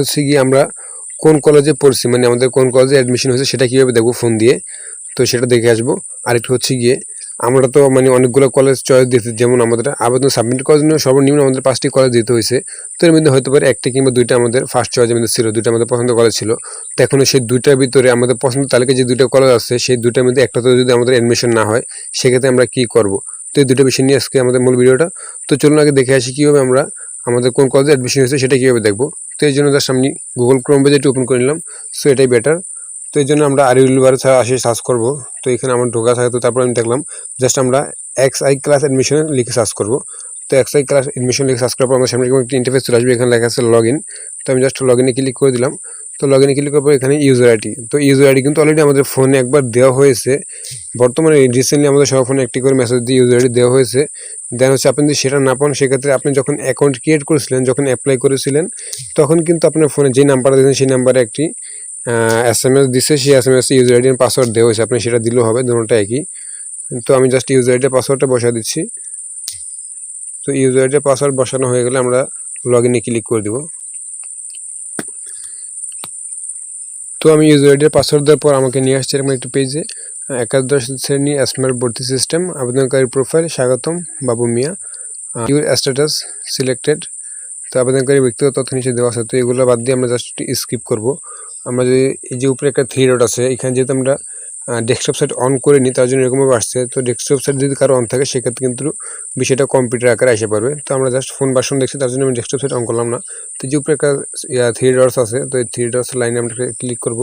হচ্ছে গিয়ে আমরা কোন কলেজে পড়ছি, মানে আমাদের কোন কলেজে অ্যাডমিশন হয়েছে সেটা কীভাবে দেখবো ফোন দিয়ে, তো সেটা দেখে আসবো। আরেকটু হচ্ছে গিয়ে আমরা তো মানে অনেকগুলো কলেজ চয়েস দিতে, যেমন আমাদের আবেদন সাবমিট করার জন্য সর্বনিম্ন আমাদের 5টি কলেজ দিতে হয়েছে। তো এর মধ্যে হতে পারে 1টি কিংবা 2টা আমাদের ফার্স্ট চয়েসের মধ্যে ছিল, 2টা আমাদের পছন্দ কলেজ ছিল। তো এখন সেই 2টার ভিতরে আমাদের পছন্দ তালিকায় যে 2টা কলেজ আছে সেই 2টার মধ্যে একটাতে যদি আমাদের অ্যাডমিশন না হয় সেক্ষেত্রে আমরা কি করব। তো এই 2টা বিষয় নিয়ে আজকে আমাদের মূল ভিডিওটা। তো চলুন আগে দেখে আসি কীভাবে আমরা আমাদের কোন কলেজে অ্যাডমিশন হয়েছে সেটা কীভাবে দেখবো। তো এই জন্য জাস্ট আমি গুগল ক্রোম পেজটা ওপেন করে নিলাম, সো এটাই বেটার। তো এই জন্য আমরা আরইউএল ছাড়া আসে সার্চ করবো। তো এখানে আমার ঢোকা থাকে, তো তারপর আমি দেখলাম জাস্ট আমরা XI ক্লাস অ্যাডমিশন লিখে সার্চ করবো। তো XI ক্লাস অ্যাডমিশন লিখে সার্চ করার পর আমার সামনে একটি ইন্টারফেস চলে আসবে, এখানে লেখা আছে লগ ইন। তো আমি জাস্ট লগ ইনে ক্লিক করে দিলাম। তো লগ ইনে ক্লিক করার পর এখানে ইউজার আইডি, তো ইউজার আইডি কিন্তু অলরেডি আমাদের ফোনে একবার দেওয়া হয়েছে। বর্তমানে রিসেন্টলি আমাদের সবার ফোনে একটি করে মেসেজ দিয়ে ইউজার আইডি দেওয়া হয়েছে। দেন হচ্ছে আপনি যদি সেটা না পান সেক্ষেত্রে আপনি যখন অ্যাকাউন্ট ক্রিয়েট করেছিলেন, যখন অ্যাপ্লাই করেছিলেন, তখন কিন্তু আপনার ফোনে যে নাম্বারটা দিয়েছেন সেই নাম্বারে একটি SMS দিচ্ছে, সেই SMS ইউজার আইডি এর পাসওয়ার্ড দেওয়া হয়েছে, আপনি সেটা দিলেও হবে, দুটোটা একই। তো আমি জাস্ট ইউজার আইডি পাসওয়ার্ডটা বসা দিচ্ছি। তো ইউজার আইডি পাসওয়ার্ড বসানো হয়ে গেলে আমরা লগ ইনে ক্লিক করে দেব। তো আমি ইউজার আইডির পাসওয়ার্ড দেওয়ার পর আমাকে নিয়ে আসছে এরকম একটি পেজে, একাদশ শ্রেণী স্মার্ট ভর্তি সিস্টেম, আবেদনকারী প্রোফাইল, স্বাগতম বাবু মিয়া, ইউর স্ট্যাটাস সিলেক্টেড। তো আবেদনকারী ব্যক্তিগত তথ্য নিচে দেওয়া আছে, তো এগুলো বাদ দিয়ে আমরা জাস্ট স্কিপ করব। আমরা যদি এই যে উপরে একটা 3 ডট আছে, এখানে যেহেতু আমরা ডেস্কটপ সাইট অন করে নিই তার জন্য এরকমভাবে আসছে। তো ডেস্কটপ সাইট যদি কারো অন থাকে সেক্ষেত্রে কিন্তু বিষয়টা কম্পিউটার আকারে আসে পারবে। তো আমরা জাস্ট ফোন ভার্সন দেখছি, তার জন্য আমি ডেস্কটপ সাইট অন করলাম না। তো যে উপরে একটা 3 ডটস আছে, তো এই 3 ডটস লাইনে আমরা ক্লিক করব।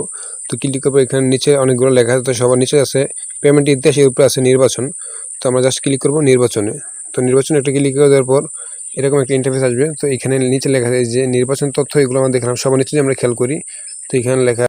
তো ক্লিক করবো, এখানে নিচে অনেকগুলো লেখা আছে, তো সবার নিচে আছে পেমেন্ট ইতিহাস, এর উপরে আছে নির্বাচন। তো আমরা জাস্ট ক্লিক করব নির্বাচনে। তো নির্বাচনে একটা ক্লিক করে দেওয়ার পর এরকম একটা ইন্টারফেস আসবে। তো এখানে নিচে লেখা আছে যে নির্বাচন তথ্য, এগুলো আমরা দেখলাম সবার নিচে, আমরা খেয়াল করি। তো এখানে লেখা